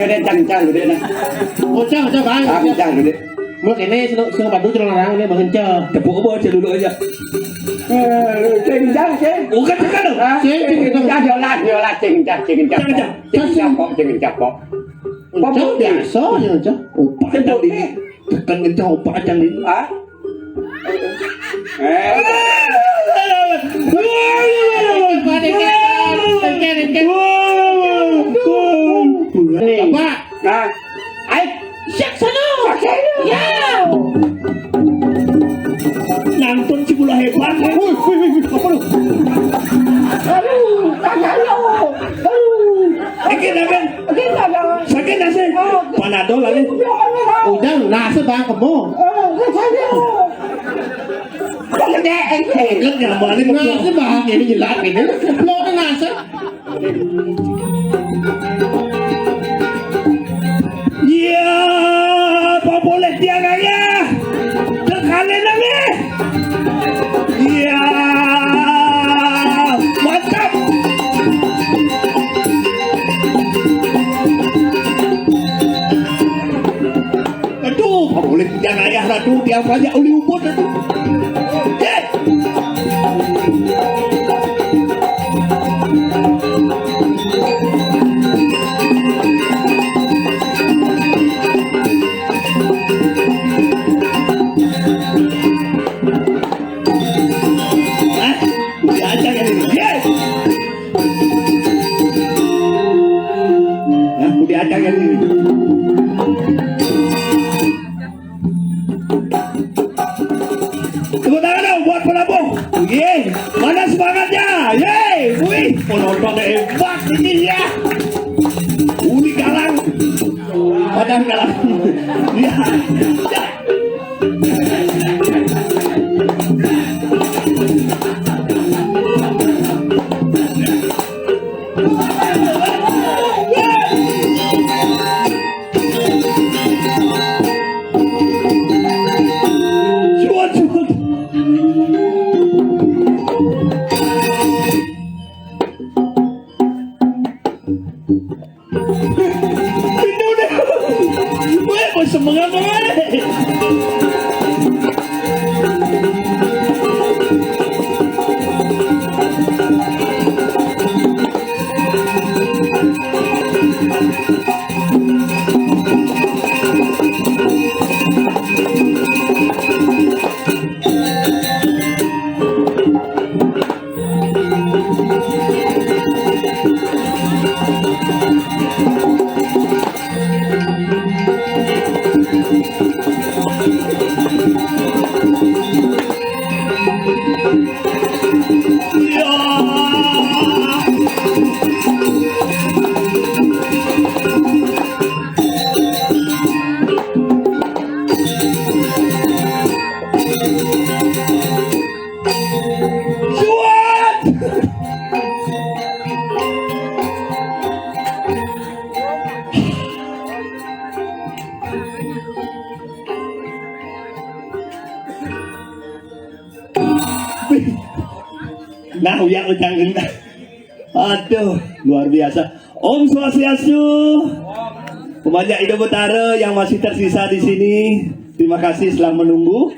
Cái chăng rồi đây này. Ôi chăng bác. À cái chăng rồi đấy. Mưa cái này xương bắn đuôi cho nó ráng này bằng chờ. Cái bố bơ chơi đuôi vậy. Chừng chăng chứ. Ủa cái đâu? Chế chừng chăng nhiều là chừng chăng bọ. Bom bự để số như chứ. Ủa cái đâu đi. Cần cái cho bả chăng đi. À. Apa? Ay, saksana. Ya. Nonton si bola hebat. Wih, apa lu? Aduh, kagak lo. Sakit nasi. Panadol lagi. Udah, nasi bang kamu. Gede, kan nggak balik Nasi bang ini jelas ini. Lo kan nasi. Ya, apa boleh dia gaya? Terkalian lagi. Ya, mantap. Aduh, apa boleh dia gaya? Aduh, dia banyak uli ubud aduh. Ada yang ini. Tepuk tangan dong buat pelabuh. Yeay, mana semangatnya? Yeay, wih, penonton hebat ini ya. Uli galang, padahal galang. Ya, ya. Semangat banget. Nah, uyak ujang genta. Aduh, luar biasa. Om Swastiastu. Pemajak Ido Betara yang masih tersisa di sini, terima kasih setelah menunggu.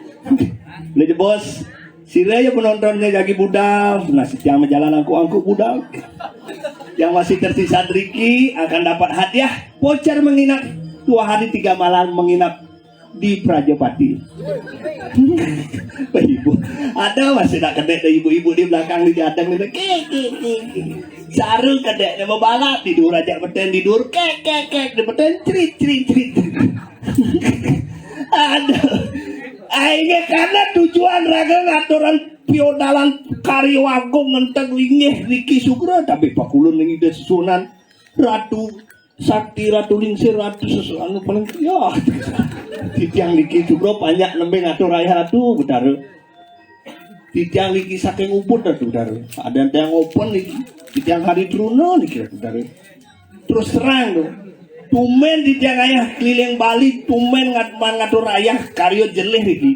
Boleh bos. Siraya penontonnya jadi budak, nasib yang menjalan angku budak. Yang masih tersisa Driki akan dapat hadiah voucher menginap 2 hari 3 malam menginap di Prajopati. Ibu, ada masih nak kedek dari ibu-ibu di belakang di jateng ni saru kedek mau balap tidur aja beten tidur kek di beten cerit. Aduh, ini karena tujuan raga ngaturan piodalan Kariwagung ngenteng lingih Riki Sugro tapi pakulun yang ide susunan Ratu Sakti, Ratu Lingsir, Ratu sesuatu paling ya. Titiang Riki Sugro banyak nembe ngatur raya Ratu Betara. Titiang Riki saking ubud Ratu Betara. Ada yang open nih. Titiang Hari Truno nih kira Betara. Terus terang tuh. Tumen di tiang ayah keliling Bali, tumen ngatur ayah karyo jeleh Riki.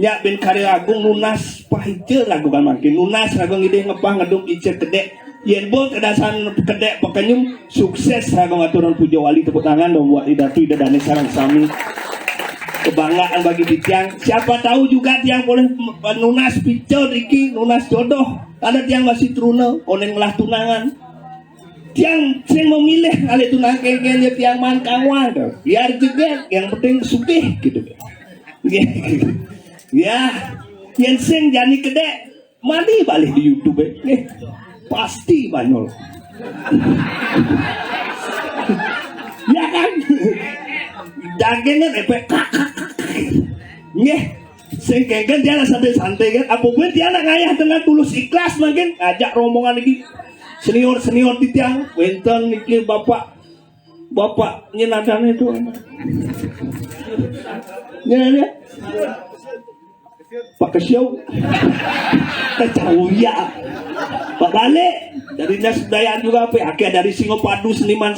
Ya ben karyo agung lunas pahije lagu kan makin lunas lagu ngide ngepah ngedung icer kedek yen bol kedasan kedek pekenyum sukses ragam aturan puja wali, tepuk tangan dong buat idatu idadane sarang sami. Kebanggaan bagi tiang. Siapa tahu juga tiang boleh nunas picel iki, nunas jodoh. Ada tiang masih truna, oneng lah tunangan. Tiang sing memilih kali tunang kengken ya tiang man kawan. Biar juga yang penting sugih gitu. Ya, yang sing jani kedek mandi balik di YouTube pasti banyol. Ya kan? Dagangan efek nggih sing kengken dia santai-santai kan apa gue dia ngayah dengan tulus ikhlas mungkin ajak rombongan lagi senior di tiang wenten mikir bapak nyenadan itu ya Pak Kesyau kecauya Pak balik dari dinas budayaan juga apa dari Singopadu seniman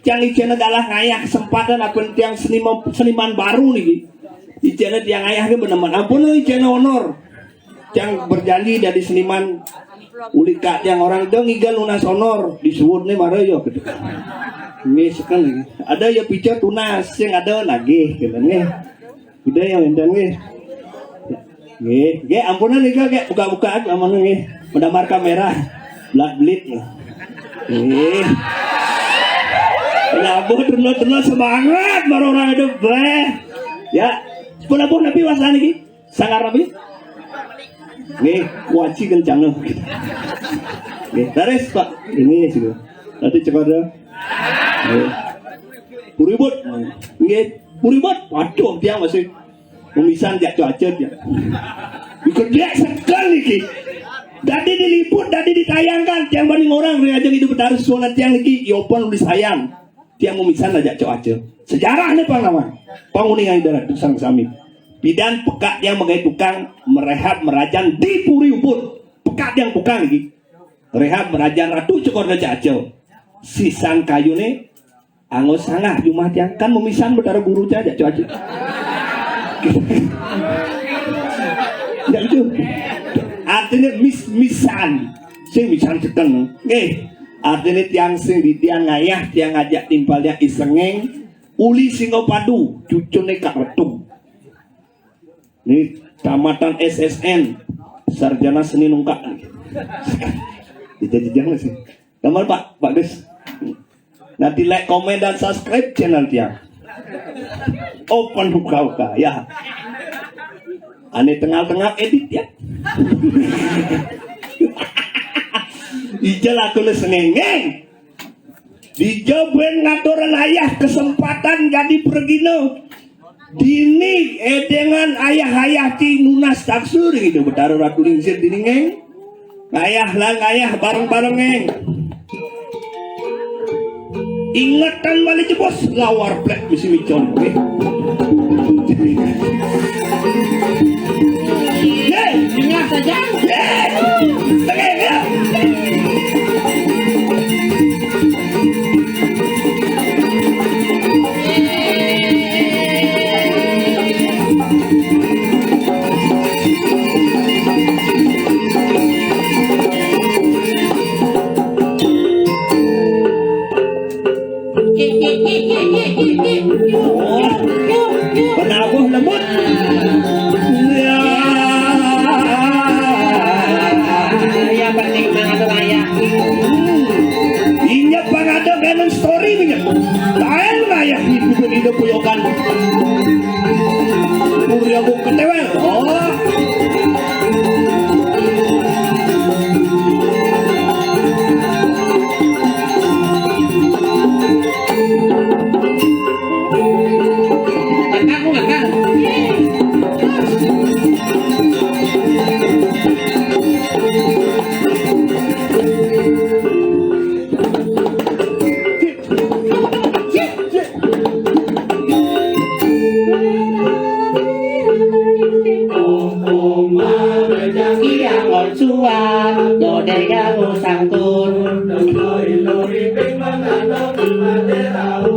yang ijena galah ngayah kesempatan apa yang seniman baru nih ijena yang ngayah ke beneran ampun ijena honor yang berjanji dari seniman ulika yang orang dong iga lunas honor disuwun nih marah yo gitu ini sekali ada ya pica tunas yang ada lagi gitu nih udah yang endang nih nggih ampunan nih kak buka-bukaan aman nih mendamar kamera black blit labuh terno semangat baru orang hidup ya pun nabi wasan lagi sangar nabi nih waci kencang nih beres pak ini sih nanti cepat puribut waduh dia masih pemisahan jak cuaca dia bekerja sekali ki tadi diliput tadi ditayangkan tiang banding orang reajeng hidup bertaruh suara tiang lagi yopon disayang tiang pemisahan aja cuaca sejarahnya pengalaman penguningan darat sang sami bidan pekat yang mengenai tukang merehab merajan di Puri Ubud pekat yang bukan lagi rehab merajan ratu cekor caca sisan kayu nih angus sangat cuma tiang kan pemisahan bertaruh guru aja cuaca itu artinya misan sing misan cekeng artinya tiang sing di tiang ngayah tiang ngajak timpalnya isengeng uli Singopadu cucune Kak Retung ini tamatan SSN sarjana seni nungkak dijajang sih gambar Pak Gus nanti like komen dan subscribe channel tiang open buka ya ane tengah-tengah edit ya ijal aku lesengeng dijoben ngatoran ayah kesempatan jadi pergino dini dengan ayah ti nunas taksur gitu bertaruh ratu lingsir diningeng ayah bareng-bareng ngeng ingatan balik bos lawar plek misi micon Ingat saja. Penabuh lembut. Ya penting banget raya. Inya pangada ganon story nya. Tael raya hidup puyokan. Purya bu ketewel.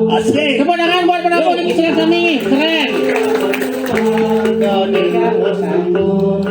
Asik. Tepuk tangan buat penonton yang keren kami, keren. Sambung.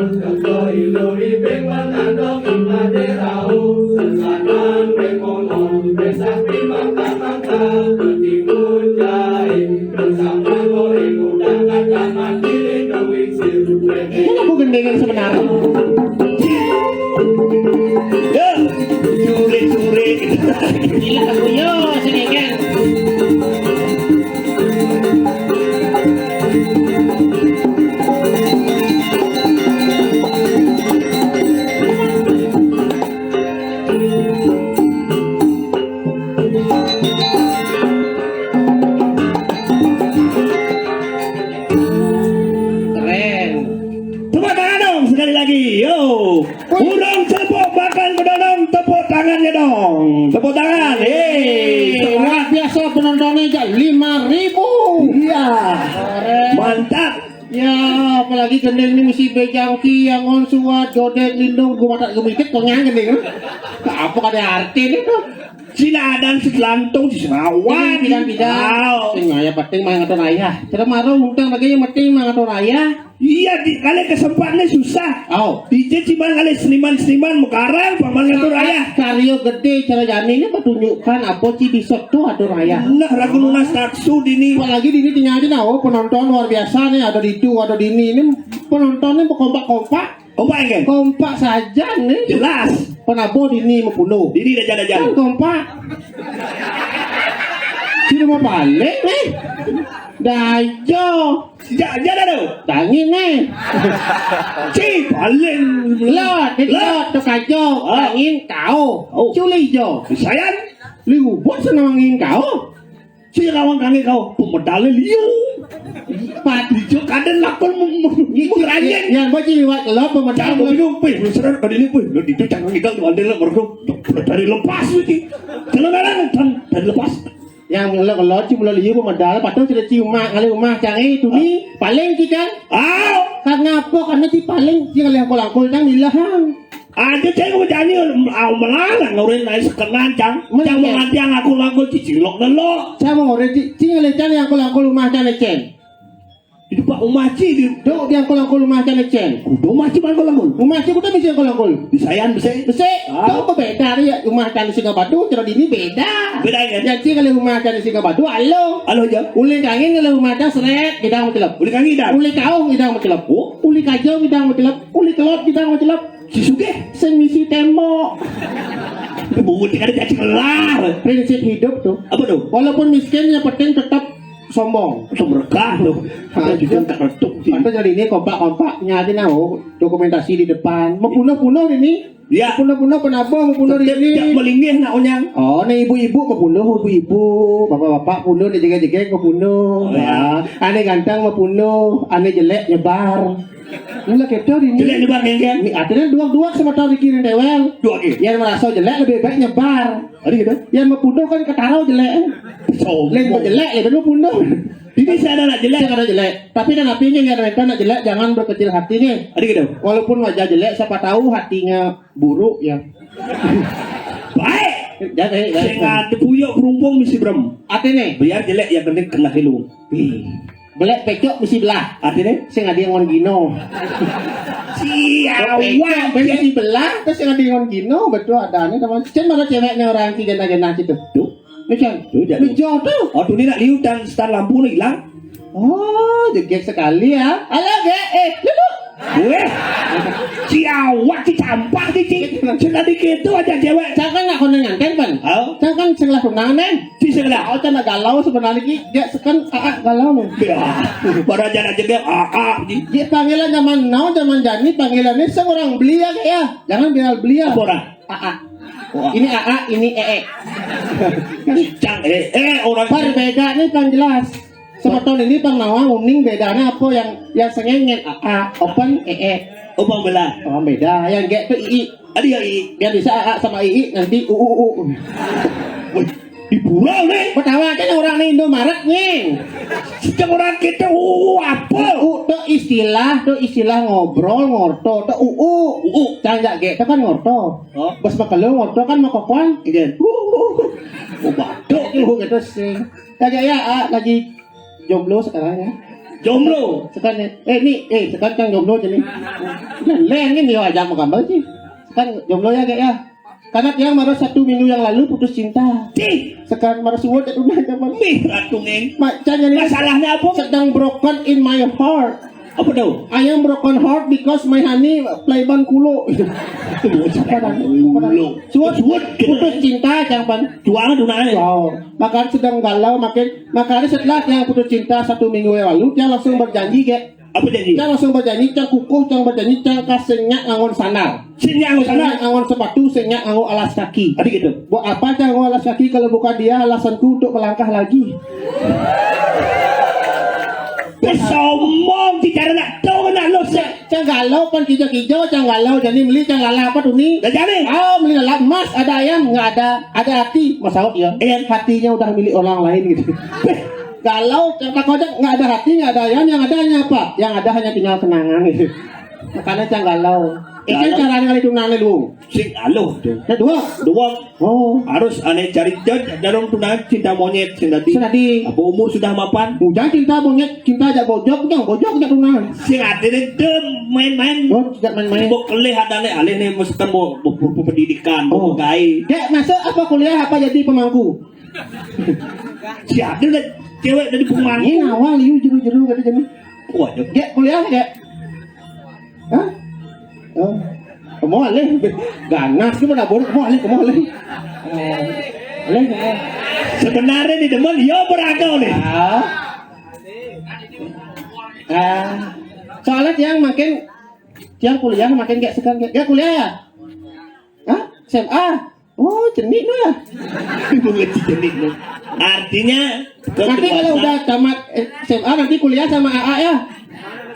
5.000. Iya. Keren. Mantap. Ya, apalagi gendeng ni mesti bejangki yang on suat jodet lindung gua tak gemikit kau nyang gendeng. Apa kada arti ni tu? Sinadan selantung si Serawan. Bidang-bidang. Sing ayah penting mang atau raya. Cara marah undang lagi yang penting mang atau raya. Iya, kali kesempatannya susah. Oh, DJ cuma kali seniman-seniman mekarang paman ngatur raya. Karyo gede cara jani ni bertunjukkan apa Cibisok tu atau raya. Nah, ragu lunas taksu dini. Apalagi di sini tinggal di nawa penonton luar biasa nih, ada di itu ada di ini penontonnya kompak-kompak. Kompak kan? Kompak saja nih. Jelas. Penabo di ini membunuh. Dini dah Kan jalan-jalan. kompak. Sini mau balik nih. Dajo. Jalan tu. Tangin nih. Cik, paling. Lot tu kajo. Tangin kau. Oh. Culi jo. Sayang. Liu buat senangin kau. Si kawan kami kau pemedalnya liu. Pat. Hijau kadang lakon mengranjeng. Yang baca liwat kelop pemedal. Jangan minum, pih, lu serar kali ini, pih, lu itu jangan kita tuh ada dari lepas itu, jalan dari lepas. Yang kalau cuma liu pemedal, patut sudah cium mak kali rumah jangan itu ni paling kita. Karena apa? Karena si paling si kali aku lakukan yang dilahang. Ada cewek mau jadi melarang orang lain sekenan cang menganti yang aku lakukan cicilok dulu. Saya mau orang cing lecen yang aku lakukan rumah jangan lecen. Itu Pak Umaci di Dok dia aku lakukan rumah jangan lecen. kudu Umaci mana lakukan? Umaci kita bisa aku lakukan. Disayan bisa. Dok beda dia rumah jangan Singapura terus ini beda. Beda kan? Jadi kalau rumah jangan Singapura halo. Halo aja. Uli kangen kalau rumah jangan seret kita mau celap. Boleh kangi dah. Uli kau kita mau celap. Uli kacau kita mau celap. Uli kelot kita mau celap. Si Suge. Sing misi tembok. Itu buat ada cacing kelar. Prinsip hidup tuh. Apa tuh? Walaupun miskin yang penting tetap sombong. Itu berkah tuh. Ada juga tak retuk. Pantas jadi ini kompak-kompak nyari nahu dokumentasi di depan. Mau punuh ini. Ya. Punuh penabung, mau punuh di Tak sini. melingih nak onyang. Oh, nih ibu-ibu mau punuh, ibu-ibu, bapak-bapak punuh, dia jaga-jaga mau punuh. Ya, aneh ganteng mau punuh, aneh jelek nyebar. Mula kita ini. Jelek nyebar kan? Ini artinya dua-dua sama tahu dikirim dewel. Dua lagi. Yang merasa jelek lebih baik nyebar. Ada gitu. Yang mau punuh kan ketarau jelek. Lain mau jelek, lebih mau punuh. Ini saya nak jelek. Jangan ada jelek. Tapi kan apinya yang mereka nak jelek jangan berkecil hatinya. Ada gitu. Walaupun wajah jelek, siapa tahu hatinya buruk ya. Baik. Jadi, Saya puyok kerumpung mesti berem. artinya Biar jelek yang kena kena hilung. belek pecok mesti belah. Artinya Sing ada yang ngon gino. siawak. Mesti belah, terus yang ada yang ngon gino betul ada nih teman. Cen mana ceweknya orang tiga gena gitu. Tuh. Macam Tuh, jadi. Bejo tuh. Oh tuh ni nak liu dan star lampu ni hilang. Oh, jegek sekali ya. Halo, duduk. Weh. Siawak si campak si cik. Sudah dikit tu aja cewek. Jangan nak kau nganten pan. Oh. Jangan selah tunangan. Si sebelah. Oh, jangan galau sebenarnya dia sekan galau. Ya. Baru aja nak jaga ji. Dia panggilan zaman now, zaman jani panggilannya seorang belia ya. Jangan bilang belia. Apa orang? AA. Ini AA, ini EE. Cang orang. Berbeda nih kan jelas. Sebetulnya ini Bang Nawang uning bedanya apa yang sengengen AA, open EE. Upang belah. Oh beda. Yang get tuh II. Ada ya i. Biar bisa AA sama II nanti UU. Wih. Di pulau ni. Pertama kan orang nih Indomaret nih. Sejak orang kita apa? Itu istilah ngobrol ngorto. Itu UU. Canggak get itu kan ngorto. Oh. Bos bakal ngorto kan makokuan. Iya. Oh batuk gitu sih. Lagi jomblo sekarang ya. Jomblo. Sekarang sekarang kan jomblo jadi. Dan lain kan dia aja mau gambar sih. Sekarang jomblo ya kayak ya. Karena dia baru 1 minggu yang lalu putus cinta. Sekarang baru suwot itu udah zaman. Ratu ngeng. Macamnya Masalahnya apa? sedang broken in my heart. Apa tu? I am broken heart because my honey playban kulo. Kulo. Suwot putus cinta jangan. Jualan tu nak. Wow. Makanya sedang galau makanya setelah yang putus cinta 1 minggu yang lalu dia langsung berjanji kayak Apa jadi? dia langsung berjanji cang kukuh cang berjanji cang kasengnya ngangon sandal. Sinyang sana. Ngangon sepatu sengnya ngangon alas kaki. Ada gitu. Buat apa cang ngangon alas kaki kalau bukan dia alasanku untuk melangkah lagi. Sombong cara nak tahu nak lo se. Cang galau pan kijau-kijau cang galau jadi beli cang lala apa tuh nih? Dah jadi. Oh beli lala emas ada ayam nggak ada hati masalah ya. Hatinya udah milik orang lain gitu. galau, takutnya nggak ada hati, nggak ada yang ada hanya apa? Yang ada hanya tinggal kenangan gitu. Makanya jangan galau. Kan caranya kali tunangan lu. Sing aloh tuh. Dua. Oh, Harus aneh cari jarang tunangan cinta monyet sing tadi. tadi. Apa umur sudah mapan? Jangan cinta monyet, cinta aja bojok aja tunangan. Sing adene dem main-main. Oh, tidak main-main. Mau kelih adane alih nih mesti mau pendidikan, mau gawe. Dek, masuk apa kuliah apa jadi pemangku? Si Adel lah cewek dari pemangku. Ini awal liu jeru-jeru kata jadi. Waduh. Dek, kuliah dek. Hah? Oh. Mau alih. Ganas gimana boleh? Mau alih. Alih. Sebenarnya di depan ya beragau nih. Soalnya yang kuliah makin gak sekarang gak kuliah ya? Hah? SMA? Oh, jenik lu ya? Jenik lu. Artinya Nanti kalau udah tamat SMA nanti kuliah sama AA ya?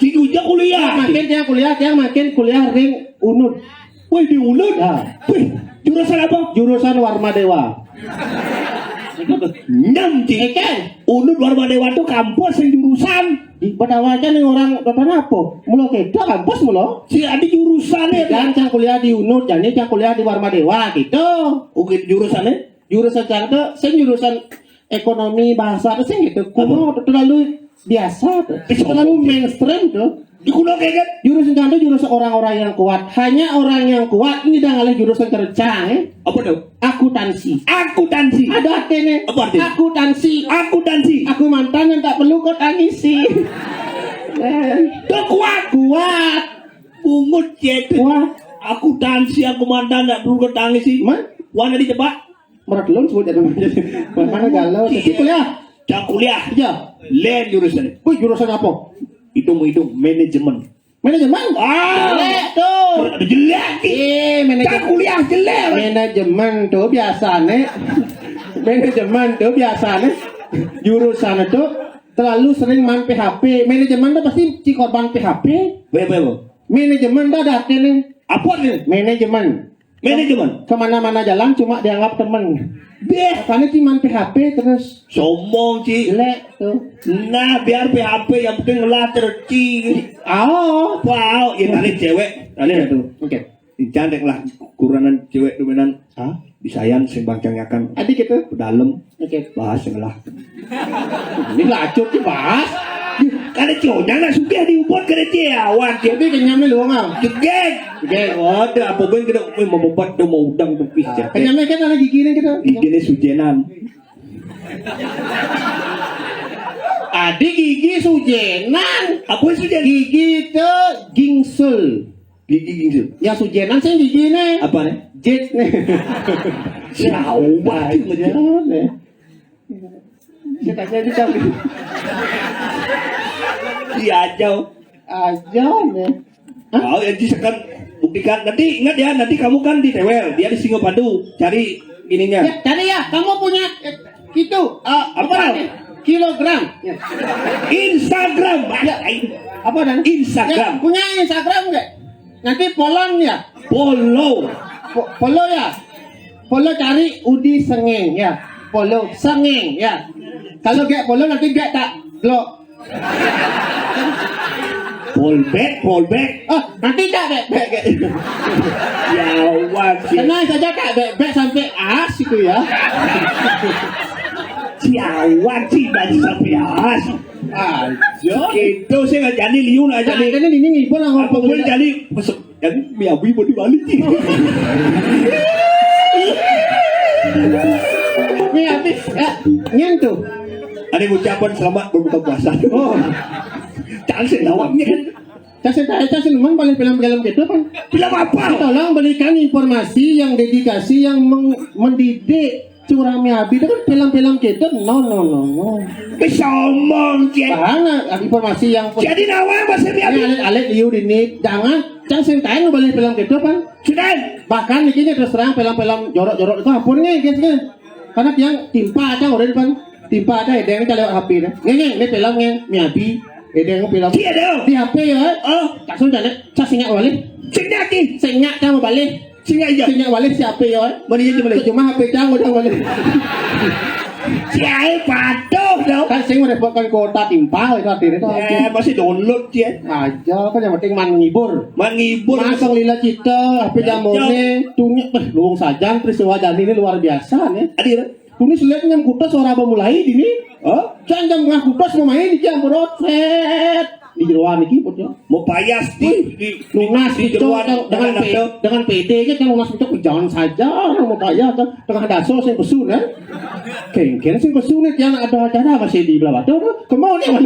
si Uja kuliah. Makin kuliah ring UNUD. Wih di Ulut. Ya. Wih jurusan apa? Jurusan Warma Dewa. Nyam cik. Ikan. Ulut Warma Dewa tuh kampus yang jurusan. Di pedawanya nih orang kota apa? Mulo kita kampus mulo. Si ada jurusannya. Dan yang kuliah di UNUD, jadi yang kuliah di Warma Dewa gitu. Oke jurusannya? Jurusan itu, saya jurusan ekonomi bahasa itu sih gitu. Kuno terlalu biasa tuh. Terlalu mainstream tuh. Di kuno kayak kan? Jurusan itu jurusan orang-orang yang kuat. Hanya orang yang kuat ini dah ngalih jurusan kerja. Apa tuh? Akuntansi. Akuntansi. Ada artinya. Apa artinya? Akuntansi. Aku mantan yang tak perlu kau tangisi. Tuh kuat. Ungut cek. Kuat. Akuntansi aku mantan gak perlu ketangis sih. Wana dijebak. Merat belum sebut ya namanya. Mana galau. Jadi kuliah. Jangan kuliah. Iya. Lain jurusan. Wih jurusan apa? Hitung manajemen. Manajemen. Jelek tuh. Jelek. Manajemen. Jangan kuliah jelek. Manajemen tuh biasanya. Manajemen tuh biasanya. Jurusan itu terlalu sering main PHP. Manajemen tuh pasti si korban PHP. Bebo. Manajemen tuh ada artinya. Apa nih? Manajemen. Kemana-mana jalan cuma dianggap temen. Karena cuma PHP terus sombong sih. Jelek tuh. Nah biar PHP yang penting ngelah terci. Wow. Ya tadi cewek. Tadi tuh. Oke. Cantik lah kuranan cewek dominan. Disayang sembang cangakan. Adik gitu. Ke dalam. Oke. Bahas ngelah. Ini lacut sih bahas. Karena cowoknya nggak suka diubah ke ciawan. Jadi kenyamnya lu nggak? Geng. Waduh, apa ben kita mau membuat tuh mau udang tuh pisah. Kenyamnya kan ada gigi nih kita. Gigi ini sujenan. Adik gigi sujenan. Apa sujenan? Gigi itu gingsul. Gigi gingsul. Ya sujenan sih gigi nih. Apa nih? Jet nih. Jauh banget nih. Kita jadi Diajau nih. Oh ya sekarang buktikan nanti ingat ya nanti kamu kan di Tewel dia di Singopadu cari ininya ya, cari ya kamu punya gitu apa nih kilogram ya. Instagram ya. Apa dan Instagram ya, punya Instagram nggak nanti polon ya follow ya follow cari Udi Sengeng ya follow Sengeng ya kalau gak follow nanti gak tak lo Polback nanti tak back ya wajib tenang saja kak back sampai as itu ya wajib dari sampai as aja itu saya nggak jadi liun aja nih karena ini ngibul lah ngomong gue jadi miawi mau dibalik sih ini habis nyentuh ada ucapan selamat berbuka puasa jangan selawangnya Saya Sulman paling film-film gitu kan. Film apa? Tolong berikan informasi yang dedikasi yang mendidik Curami Abi itu kan film-film gitu. No. Sombong cek. Bahana informasi yang jadi nawa bahasa Abi. Alit liu ini jangan sentain balik film gitu kan. Sudah. Bahkan ini terus terang film-film jorok-jorok itu ampun nih guys kan. Karena yang timpa aja udah depan. Timpa aja yang kita lewat HP nih. Ini filmnya Miabi. Ini film. Iya dong. Di HP ya. Tak sudah nih. Saya sinyak balik. Sinyak kamu balik. Sinyak balik si HP ya. Mana jadi balik? Cuma HP kamu udah balik. Ciai patuh dong. Kan sing merepotkan kuota timpal itu artinya itu Masih download dia. aja kan yang penting menghibur. Menghibur. Masang lila cita, HP jamone, tungnya, luang sajang, peristiwa jadi ini luar biasa nih. Adir. Tunis lihat nyam kutas suara mulai di ini. Oh, jangan ngah kutas mau main di jam berotret. Di jeruan iki putnya. Mau payas di Lunas di itu jeruan dengan PD nya kan lunas itu jangan saja mau payah kan dengan daso sing pesun kan. Kengken sing pesun yang ada acara masih di belakang. Kemau nih man.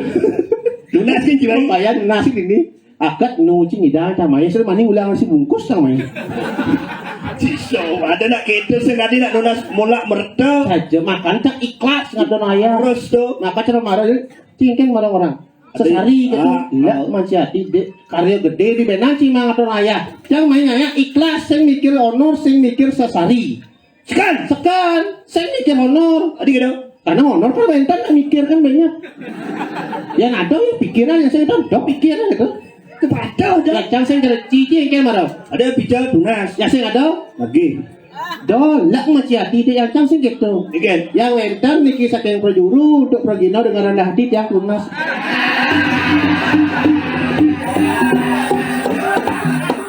Lunas kan juga. Payah nasi ini. Akat nuci nida camanya sih mani ulang si bungkus camanya. So, ada nak kita sengaja nak lunas mulak merta. Saja makan tak ikhlas ngadon ayah. Terus tuh. Maka cara marah cingken marah orang. Sesari gitu, tidak masih hati karya gede di benang sih mangaton ayah. Yang main ayah ikhlas, sing mikir honor, sing mikir sesari. Sekan, sing mikir honor. Adik gitu. Karena honor kan bentar mikir kan banyak. Yang ada ya pikiran, yang saya tahu, ada pikiran gitu. Kepada udah. Yang sing kira cici yang kayak marah. Ada bicara lunas. Yang sing ada, Lagi. dolak masih hati dia yang sing gitu. Again. Yang wentan niki saking projuru untuk progino dengan rendah hati yang lunas.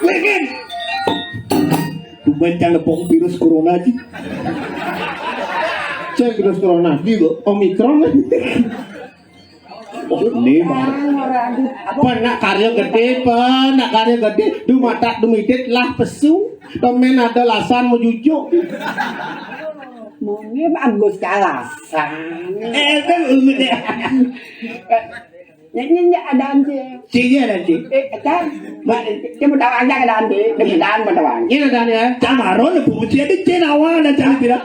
Again. Tumen jangan lepong virus corona sih. Cek virus corona, gitu. Omikron. Oh, ini mah. Nak karya gede, nak karya gede. Du matak du midit lah pesu. Temen ada lasan mau jujuk. Mungkin bagus kalasan. Kan udah. Ini ada anjing. Cinya nanti. Kan, dia mau tahu aja ada anjing. Dia dan mau tahu. Ini ada ya. Camaron puji ada cenawa dan cari tidak.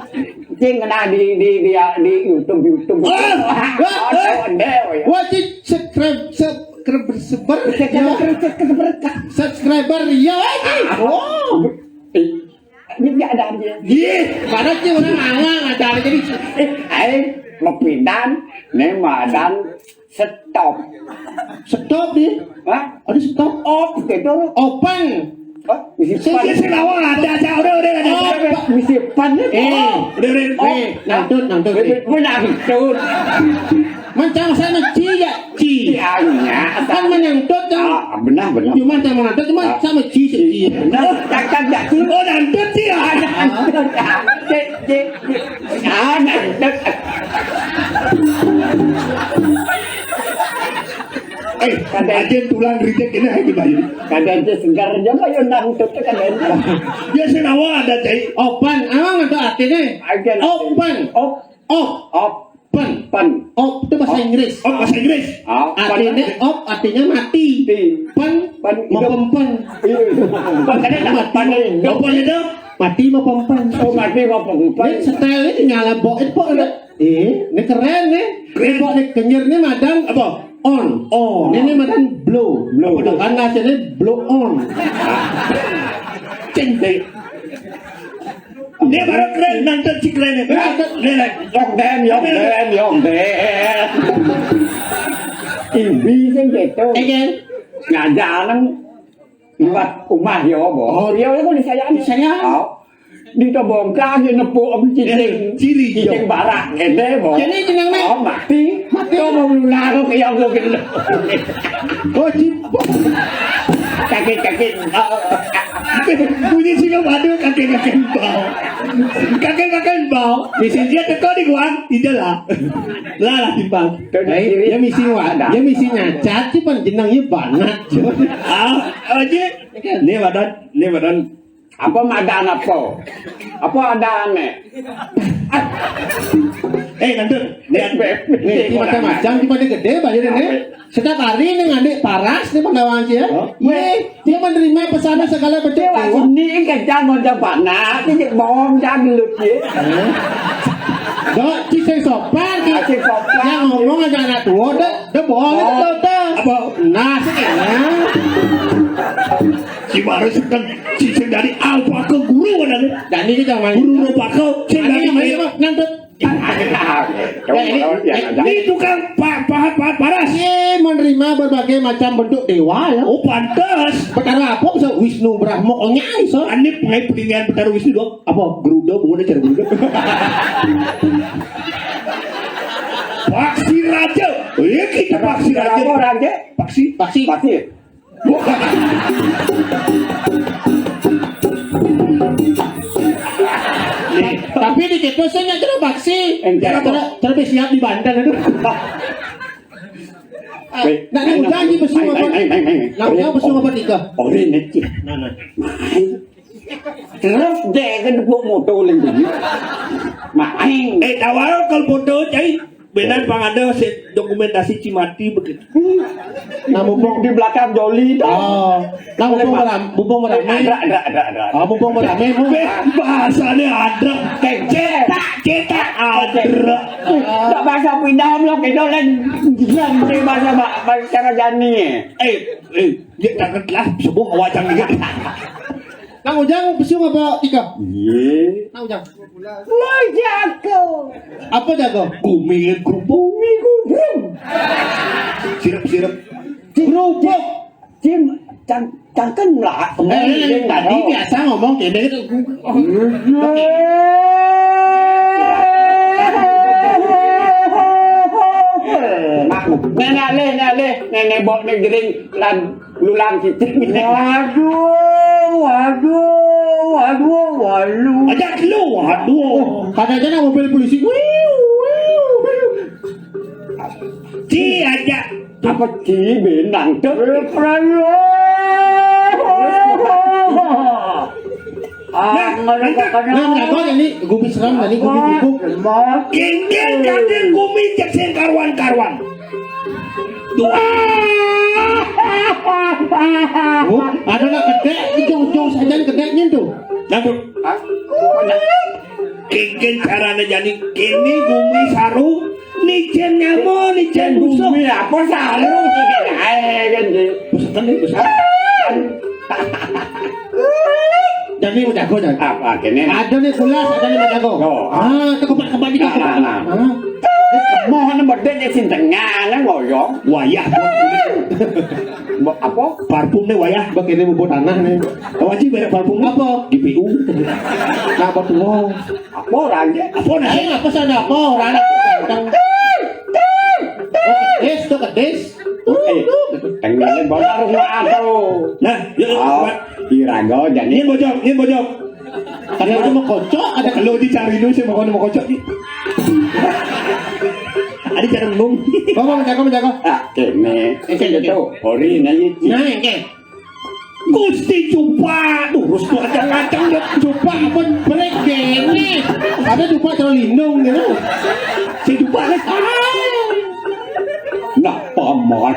Cing kena di YouTube. Wajib subscriber ya. Oh. Ini ada anjing. Iya. Padahal sih orang awang ada jadi. Mau pindah, nih madan stop. Stop nih. Hah? Ada stop. Off gitu. Open. Misi pan. Saya cenawa ada udah ada. Misi pan. Udah. Nantut. Menantut. Macam saya ci ya ci. Hanya Kan menantut kan. benar. Cuma saya menantut cuma sama ci. Benar. Cakap jadi. Oh nantut sih ada. Nantut. Aja tulang reject ini lagi bayar. Kadang dia segar juga yang nantut kadang. Ya senawa ada cai. Open. Emang ada artinya? Open. Open. Pan. Op itu bahasa Inggris. Oh bahasa Inggris. Artinya op artinya mati. Pen mau pempen. Pan Apa itu? Mati mau pempen. Oh mati mau pengumpan. Ini setel ini nyala bok itu ini keren nih. Bok ini kenyir nih madang Apa? on. Ini madang blow. Kan hasilnya blow on. Ceng deh. Dia baru keren nantut si keren. Yong den. Ini kan gitu. Again. Ngajaran buat umah ya, Bo. Dia itu disayang. Đi cho bồn ca như nó bộ ông cicing barak gede bo. Jadi jeneng nih. Oh mati. Kau mau lari ke yang lo gitu. Oh cipo. Kakek. Bunyi sih kau aduh kakek bau. Di sini dia teko di gua, tidak lah timbang. Ya misi wa, ya misi nyacat sih pan jenengnya banyak. Aja. Ini badan. Apa madan apa? Apa ada aneh? Nantut. Nih, macam-macam di pada gede bayarin nih. Setiap hari nih ngadik paras nih pendawan sih ya. Dia menerima pesanan segala bentuk. Ini kencang mau jabat nak, ini bom jangan gelut ya. Dok, ciseng sopan ki. Ciseng sopan. Yang ngomong aja anak tua, dah bohong itu tuh. Apa? Nah, sekarang. Si baru sekan ciseng dari alfa ke guru mana nih? Dan ini kita main. Guru lupa kau. Ini main nantut. Ini tukang paras. Dia menerima berbagai macam bentuk dewa ya. Oh pantas. Perkara apa bisa Wisnu Brahmo onyai so. Ini pengen peringatan Betara Wisnu dong. Apa? Gerudo bukan cara gerudo. Paksi Raja. Kita Paksi Raja. Apa raja? Paksi. Paksi. Pasti. Tapi di kita saya nggak terlalu paksi. Terlalu siap di Banten itu. Nah, ini udah lagi bersama apa? Nah, bersama apa tiga? Oh, ini cik. Nah. Terus deh kan buat motor lagi. Main. Tawar kalau foto cai. Benar Bang Anda dokumentasi Cimati begitu. Nah, mumpung Di belakang Joli dah. oh, nah mumpung merame. Ada. Oh, mumpung merame. Bahasanya ada. Cetak ada. Tak bahasa pindah lo kita lain di bahasa Rajani. Dia tak lah sebuah wajang juga. Nang Ujang bersama apa tiga? Ye. Nang Ujang. Lo jago. Apa jago? Gumi kerupuk. Sirap. Kerupuk. Cim cangken lah. Tadi biasa ngomong kayak gitu. Nenek bok negeri lan lulang cicing. Waduh. Ajak keluar. Aduh. Kadang-kadang mobil polisi. Ci ajak. Apa ci benang tuh? Nah, kau yang ini gumi seram tadi gumi bubuk. Ingin kaden gumi jaksen karwan. Dua. Oh, ada nak kedek, ujung-ujung saja kedeknya tuh. Namun, ingin caranya jadi kini gumi saru, nijen nyamo, nijen busuk. Bumi apa saru kan Busukan nih, busuk. Jadi udah kau dah. apa kene? Ada nih kulas, ada nih jago. Itu kepak di Mohon berdek sin tengah lah ngoyo. Wayah. Apa? Parfum nih wayah. Begini bubuk tanah nih. Wajib bayar parfum Apa? di PU. Nah, apa tuh? Apa raja? Apa nah? Apa sana apa orang? Kes tuh kes. Tengah bodoh rumah tuh. Nah, Oh, irago jadi. ini bojok. Karena itu mau kocok, Ada kalau dicari dulu sih mau kocok nih. Ada cara ngomong. Kau menjaga. Kene, itu ori na yiti. Nah, ini. Gusti coba, terus tuh acang-acang dia Coba pun break gini. Ada coba terlalu lindung gitu. si coba lah. Nah, paman.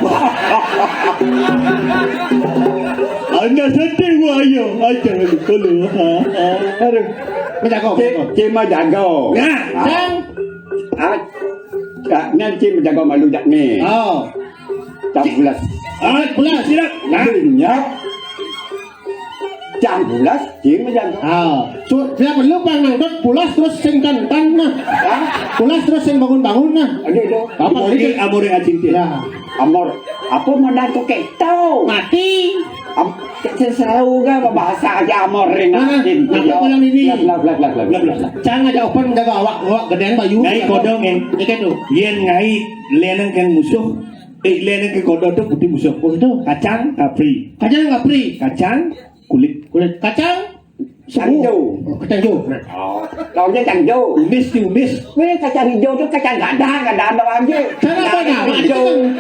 Anda sedih wayo, aja kalau. Aduh, menjaga. Cima jago. Nah, Sang. Nanti menjaga malu jak ni. Oh, Jam bulas. bulan. silap. Nah, Nah, jam bulas cima jago. Saya perlu bang nangkut pulas terus sing tantang nah. Pulas terus sing bangun nah. Aduh, Apa ini amore acinti. lah? amor. Apa mana tu ketau? Mati. Seseru ke bahasa aja amor ringan. Aku bilang ini. Blak. Jangan aja open menjaga awak gedean bayu. Ngai kodong yang Ikan tuh. yen ngai lenang kan musuh. Lenang ke kodong tuh putih musuh. Oh itu. Kacang kapri. Kacang nggak pri. Kacang kulit. Kacang. Kacang hijau. Kacang hijau. Oh, launya kacang hijau. Umis. Weh, kacang hijau tu kacang gada doang je. Cara apa dah?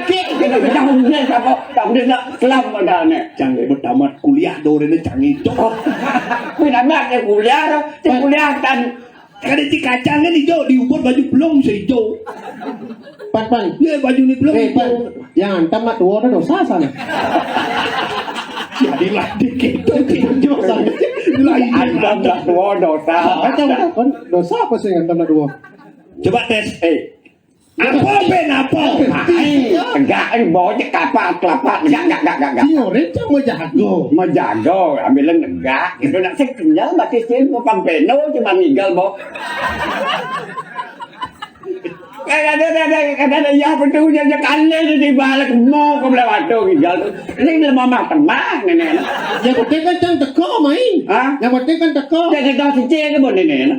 Kita daunnya apa? Daunnya nak kelam ada ni. Jangan bertamat kuliah dorene canggih itu. Weh, nak ke kuliah tu, kuliah kan. Kan di kacangnya hijau diubur baju belum sehijau. Pan. Ya baju ini belum. Pan. Jangan tamat dua orang dosa sana. Jadilah dikit dosa. Ada dua dosa. Kan dosa apa sih yang tamat dua? Coba tes. Apa? Enggak, bawa je kelapa. Enggak. Tio reca mau jago. Menjago, ambilin enggak. Itu nak saya kenyal, mati sih, mau pampeno, cuma minggal, bawa. Kadang-kadang ya petunya je kali di balik mau ke belah waktu minggal tu. Ini lemah matang nenek. Yang penting kan jangan teko main. Yang penting kan teko. Jadi kau si cek ke boleh nenek.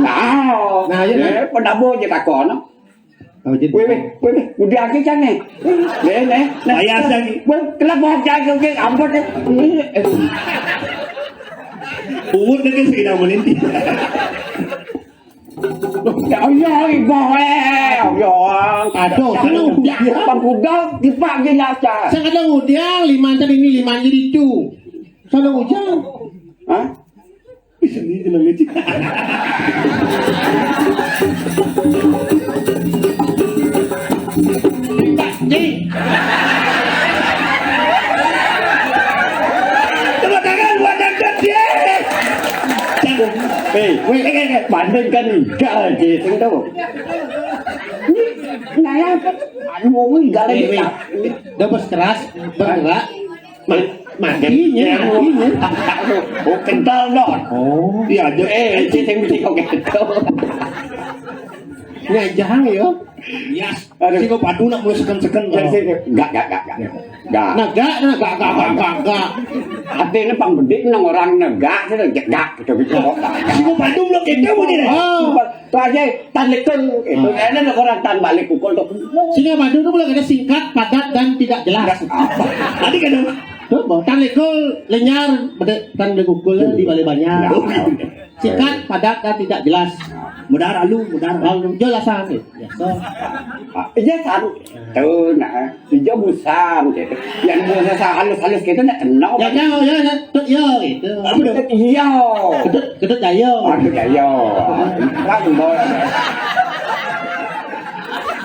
Nah, ya, pendabo je takon. Oh, jadi. Weh, udah aki canggih. Nih. Ayah lagi. Weh, kenapa jangan ke ampun deh. Uut na kasi na mo ninti. Ya, ibu Aduh, senang udah. Pagkudaw, di pagi nasa. Saya kadang udah 5 tadi ini 5 jadi itu. Senang hujan. Hah? Bisa ni lang ngiti. Jadi, Tumatangan wadah dia. Bạn bên kênh trời chị tiếng đâu này anh muốn gà lên udah bos keras bergerak matinya. Ủa kental đó Oh, Dia aja chị thấy mình không kental ngajang ya. Yes. Si ko padu nak mulai seken-seken. gak Nah, gak. artinya pangbedik nang orang negak itu gak gitu Si ko padu lo kita mo ni. Oh, itu aja tarik itu enak orang tan balik pukul tuh sehingga Bandung itu boleh ada singkat, padat dan tidak jelas. Tadi kan Tuh, tan lekol lenyar, tan lekul di balik banyak. Singkat, padat dan tidak jelas. mudar alu. Lalu jelasan gitu. Ya, so. iya kan tuh nah dia busan gitu yang busan halus gitu nak kenal Ya, tut yo gitu. iya Kedut jayo. aku ya kan boy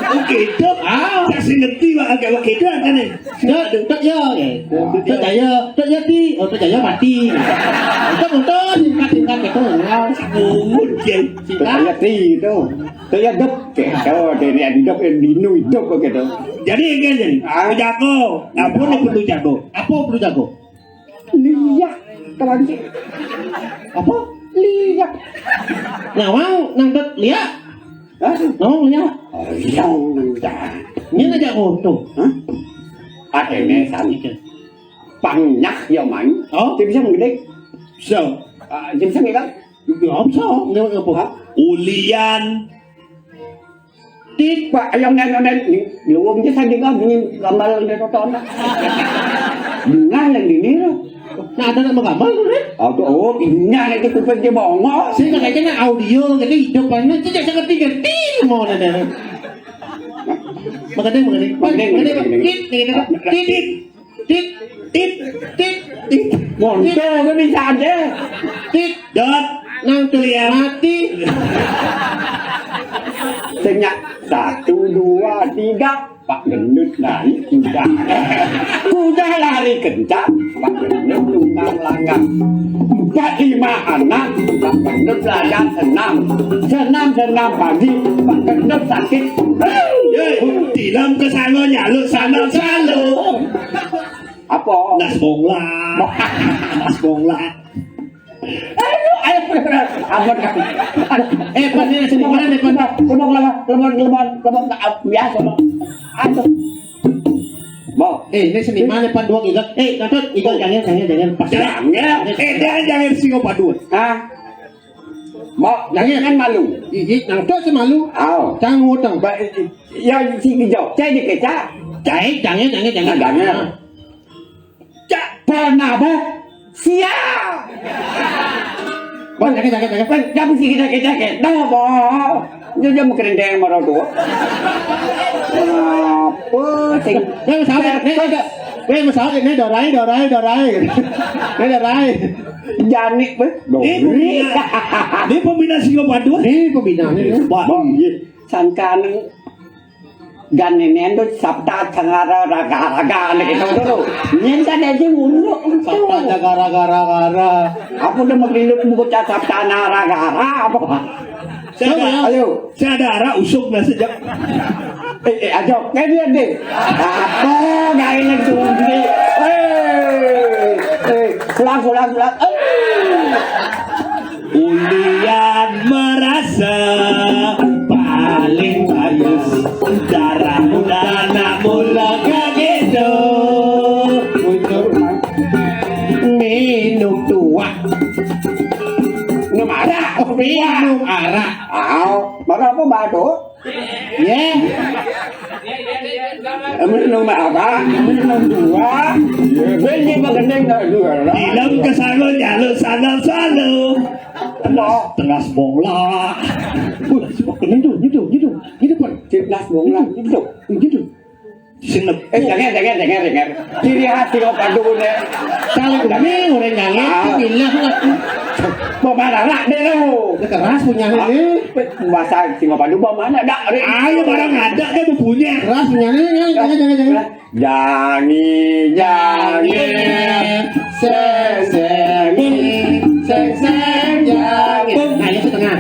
Kita kasi ngerti ba agak kita kan ni. Tut yo gitu. Tut jati, tut jayo mati. Itu untuk singkat gitu. Umut je. saya itu saya dep gitu dari hidup hidup gitu Jadi kan jadi. Jago. Apa ni perlu jago? Apa perlu jago? lihat kawan Apa? lihat Nawang nang tut lihat. hah No, lihat. oh iya enggak Ini aja tuh. hah ada ini san banyak yang main Oh. dia bisa menggede So, dia bisa nggak kan Không sao, nggak apa. ulian Tiếc quá, ông nên luôn chứ sao đi có nhìn gambar dia tonton. Dengar yang ini loh. Nah, ada nama gambar tu deh. Oh, ingat itu kuping dia bongok. Saya kayaknya audio, kayaknya hidupannya tidak sangat tinggi mau ada. Mengenai tit, Monto cái đi sàn chứ. tit, dot nang tulian mati. Senyap 1, 2, 3 Pak Gendut lari kuda. Kuda lari kencang, Pak Gendut tunggang langgang. 4, 5 anak, Pak Gendut belajar senam. Senam pagi, Pak Gendut sakit. di dalam kesana nyaluk sana selalu. Apa? Nas bongla. Ayo, apa kan? Pandai sini mana nih pandai? Lemon biasa. Aduh. Mau. Ini seniman depan dua giga. Katut, giga jangan pas. Jangan singo padu. Hah? Mau, jangan malu. Gigi, nang tu semalu. Oh. Jangan ngutang. Ya si hijau, saya di keca. Jangan. Cak pernah apa? Siap. Jangan. Jangan sih kita. Dah boh. Dia mau kerendeng marah tu. Apa sih? Đây mà sáu thì nó đòi đấy. Nó đòi đấy. Janik ber. Ini pembina singo padu. Ini pembinaan ini. Sangkan gan ini itu sabta cangara raga gitu dulu. Nyenta aja mulu. Sabta gara. Aku udah mengilut buka sabta raga apa? Ayo. Saya ada arah usuk nasi sejak. Ajo, kayak dia deh. Apa gaya lagi pulang. Ulian merasa paling bagus. Darah muda anak mula kagedo. Minum tua. Minum arak. Minum arak. Marah apa batu? Ya. Minum apa? Minum dua. Beli makan dah dua lah. Dilam ke sana jalan sana. Tengah bola. Gitu pun. Timnas bola itu. Gitu. Sini. Dengar. Ciri khas tengok padu ni. Kalau kami orang nyanyi, bilang Bapak nak dia tu. keras punya ini. Bahasa tengok padu bapak mana dak? Ayo barang ada kan punya. Keras punya ini, jangan. Jangi. Seng, jangan. Nah, ini setengah.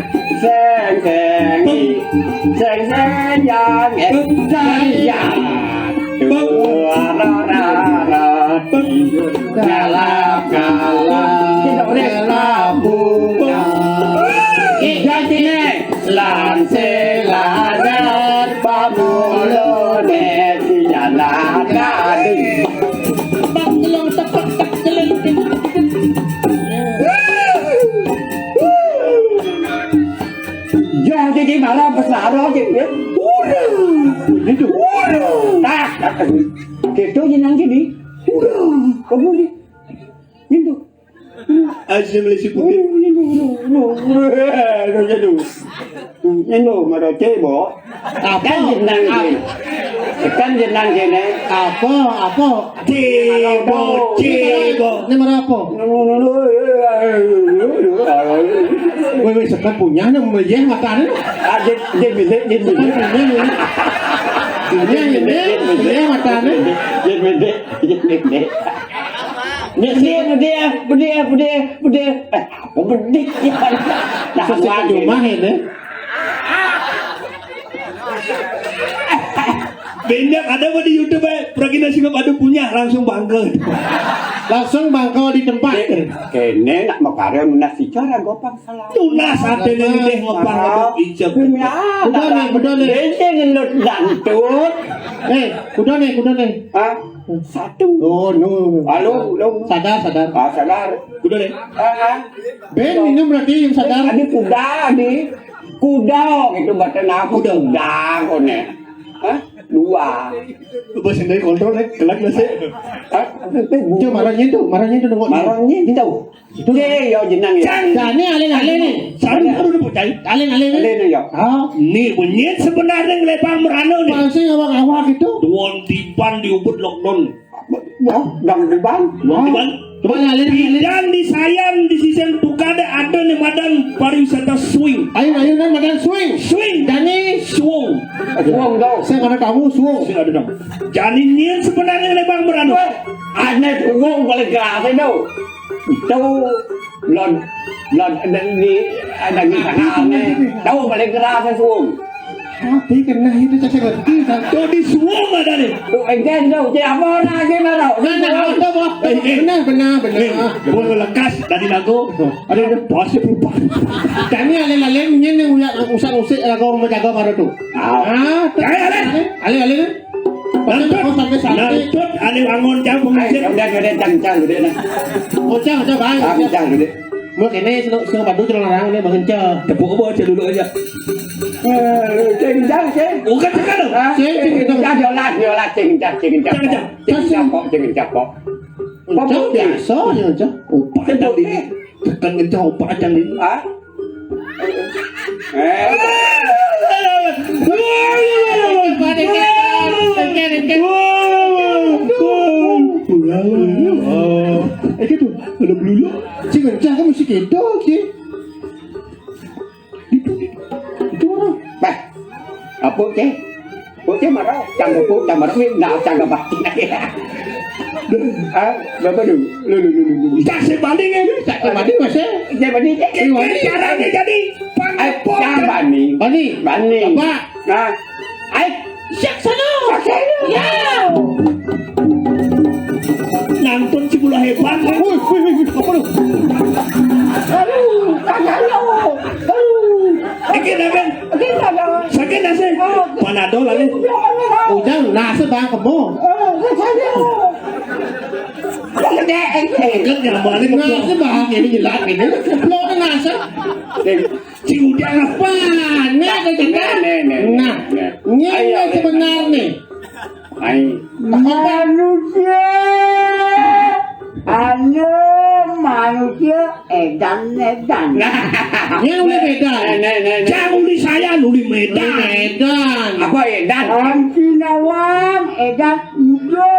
Jangan jadi marah besar lagi. Itu. Tak. Kita jenang jadi. Kamu ni. Itu. Asyik Malaysia putih. Itu marah cebo. Kan jenang jadi. Kan jenang jadi. Apa? Cebo. Ini marah apa? Woi, sekarang punya nih melihat mata nih. Dia bilik. Punya mata nih. Bude. Apa bedik? Sesuatu rumah ini. Banyak ada di YouTube Pragina Singap ada punya langsung bangga. Langsung bangkau di tempat. Kene nak makarya nasi cara gopang salah. Tunas ada yang deh ngopang ijab. Udah nih. Dia ngelut lantut. Udah nih. Ah, satu. Oh, no. Halo. Sadar. Ah, sadar. Udah deh. Ben, ini berarti yang sadar. Ada kuda gitu badan aku kuda kone. Hah? 2. Bahasa dari kontrol kelak nasi. Itu marahnya itu nengok. Marahnya itu. Itu deh yo jenang ya. Ini alih nih. Sarung baru dipercaya. Alih nih. Ada yo. Nih bunyi sebenarnya ngelepang merano nih. Masih awak itu. Duon tiban diubut lockdown. Dang diban. Coba alih. Dan di sayang di sisi tukade ada nih badan pariwisata swing. Ayo kan badan swing. Dani Swing. Uang dong. saya mana kamu swing. Sing ada dong. Jadi nian sebenarnya ngelepang merano. Ada uang paling keras itu. Itu lon di ada di tangannya. Tahu paling keras itu uang. Tapi kena itu saya ngerti. Tuh di swing ada nih. Tuh enggan tu, apa lagi mana? Benar. Boleh lekas dari lagu. Ada pasti lupa. Kami alih ini usah-usik lagu menjaga baru tu. Alih. Nantut ada bangun jam pengajian. Udah cang udah nah. Ocang bang. Cang udah. Mau kene senang padu celana orang ini mengencang. Tepuk apa aja dulu aja. Cang. Bukan sekarang. Cing capok. Ocang biasa je ocang. Opa aja ini. Tekan ngencang opa aja ini. Ah. Gitu. Ada belula. Cing kencang kan mesti kedok sih. Itu mana? Bah. Apa ke? Oke marah, cang marah ni nak cang apa? Ah, berapa dulu? Lu. Kasih banding ini. Tak mandi masih. Jadi Caranya jadi Bani. Apa? Nah, Siap sana. Ya. nantun si bola hebat. Apa lu? Iki naben. Sakit nasi. Panadol lagi. Ujang nasi bang kamu. Kan yang balik Nasi bang ini jelas ini. Lo nasa. Si udang apa? Nah, nah, ini yang sebenarnya. Ai Manusia manusia edan. Ini udah beda. Jangan uli saya uli Medan. Medan. apa edan Antinawang edan udo.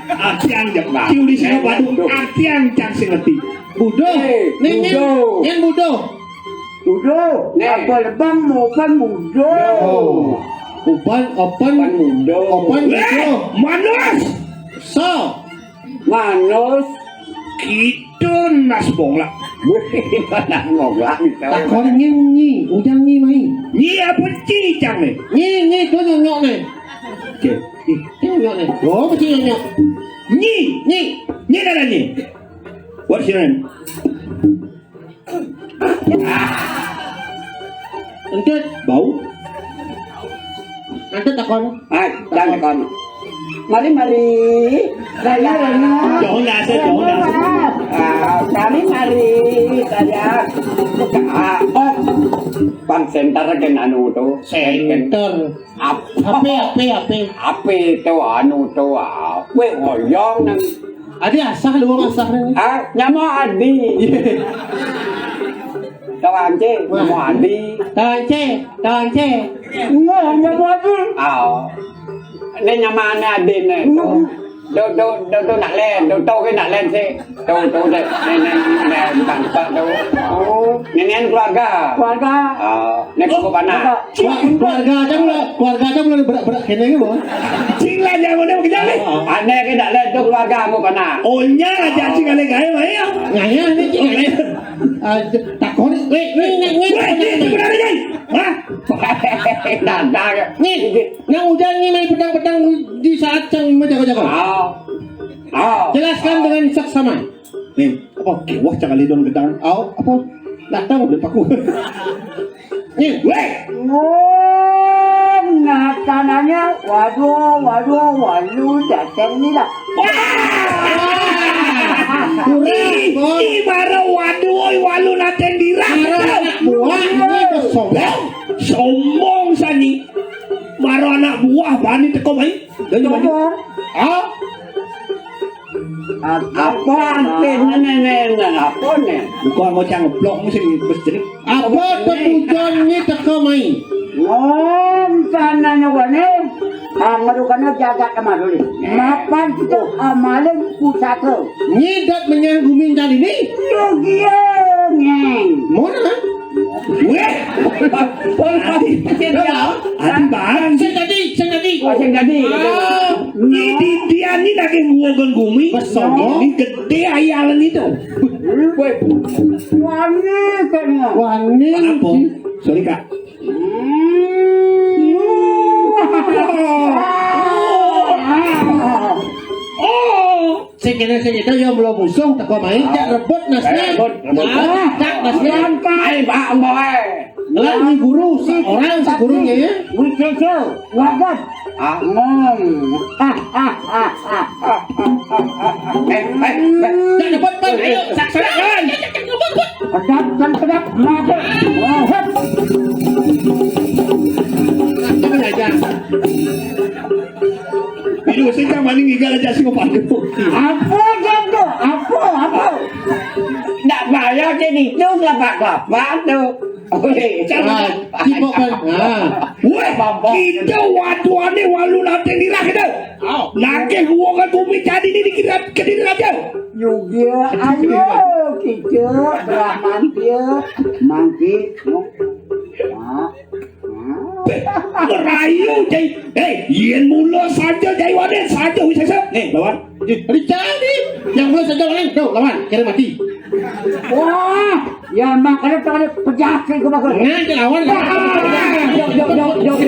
Artiang jebak. Si uli sini Bandung. Artiang cang sing ngerti. Budo. Nih, yang budo. Udo. Apa lebam maupun udo. Open mudo budo. Manus. So. manus Gitu nas bongla. mana ngoglah Tak kau nyi, ujang nyi mai. Ni apa cicang ni? Nyi tu nyok nih. Okay. Nyok nih. Oh, kecil nyok. Ni. Ni mana ni? What's your name? Entut, Bau? entut tak kau. jangan kon mari saya Jangan nasa, jangan nasa. kami mari saya bang center kan anu tu Center. Apa? tu anu tu we hoyong nang Ada asah lu asah ni. nyamo adi kawan ce nyamo adi Tahan ce. Ngomong apa? Ini nyaman adi ni do nak len do ke nak len sih do dek nenek tangkap do nenek keluarga nek ko bana Keluarga aja belum berak kene ke boh. Cinglah jangan mana kerja ni. ane ke nak len do keluarga mo bana Ohnya aja cing ale gaya mai ya. Ngaya ni cik. Tak kau ni. Weh, ni. Weh, benar ni. Ha? dada ke Ni, yang hujan ni main pedang-pedang di saat yang menjaga-jaga. Jelaskan dengan saksama. Ni, okey, wah cakap lidon gedang. Apa? Datang boleh paku. Ni, Weh, Nakananya waduh datang ni dah. Ini baru waduh walu naten dirang. buah ni kesombong. Sombong sani. Baru anak buah bani teko mai. Dan mana? apa anten nenek apa ne Bukan macam blok mesti mesti. Apa tujuan ni teka main? Ngom sananya wane. Ngarukannya jaga kemarin. Mapan tu amalin pusaka. Ni dak menyanggumin jadi ni. Yogia ngeng. Mana? Weh, adi bang. Sen tadi. Pasang jadi Ini dia ni lagi nguagan gumi. Besombong. Ini gede ayalan itu. Wani kena. Wani. Apa? Sorry kak. Sekena yang belum musuh tak kau main tak rebut nasnya. Tak nasnya. ai ba boy Lah ni guru orang si gurunya ya. Wicece. Wagat. Ngom. Tak dapat pan. Ayo saksikan. Kedap mati. Jangan aja. Bilu saya maling igal aja sih padu. Apa jatuh? Apa? nak bayar jadi tu kelapa tu Tipo kan. Weh, kita waduane walu naten dirang itu. Nake nguagan gumi jadi ni dikira kediri aja. Yogia ayo kita Brahman dia mangki. Merayu jai. Yen mula saja jai waden saja wis sesep. Lawan. Jadi yang belum saja lawan. Tuh lawan kira mati. Wah, ya makanya tangan pejabat ke bakal. Nanti lawan. Yo.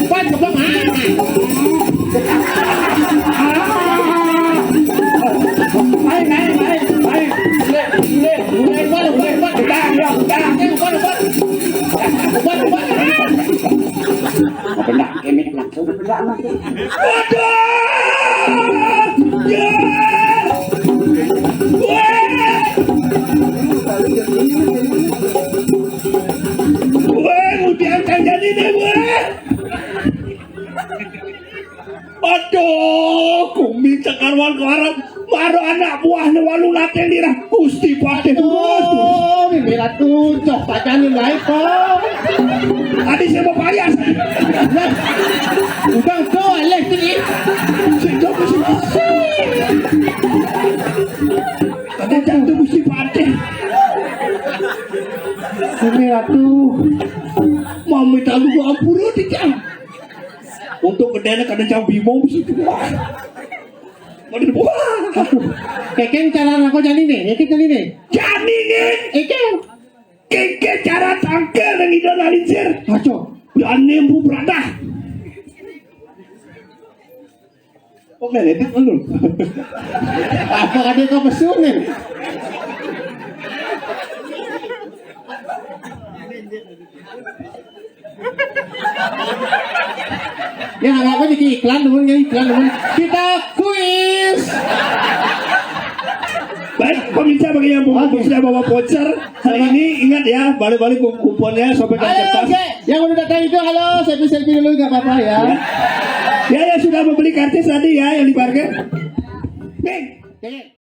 Pan kebang. apa nak ini langsung Waduh! Ya! Weh! Weh, udah kang jadi nih, weh. Aduh, kumi cekarwan kelarang. Baru anak buahnya walu latih lirah. Gusti Patih terus. Oh, Bibi Ratu, cok saja nih lain kok. Tadi saya mau payas. Udah kau elek sini. Sejauh ke sini. Ada jatuh Gusti Patih. Bibi Ratu. Mami tak lupa ampura di jam. Untuk kedai kadang jam bimong situ. Wah, Kekeng cara aku jadi nih, kekeng jadi nih. jadi nih. Kekeng. Keke cara tangkel yang ida nalinsir. Aco. Dan nembu berada. Kok ngeliatin lu? Apa ada kau pesun nih? Ya nggak apa jadi iklan temen, kita kuis. Baik, pemirsa bagi yang bisa bawa voucher hari ini ingat ya, balik-balik kuponnya sobek Halo, kertas. oke. Yang udah datang itu halo, selfie dulu nggak apa-apa ya. Ya, sudah membeli kartis tadi ya yang diparkir. Nih. Oke.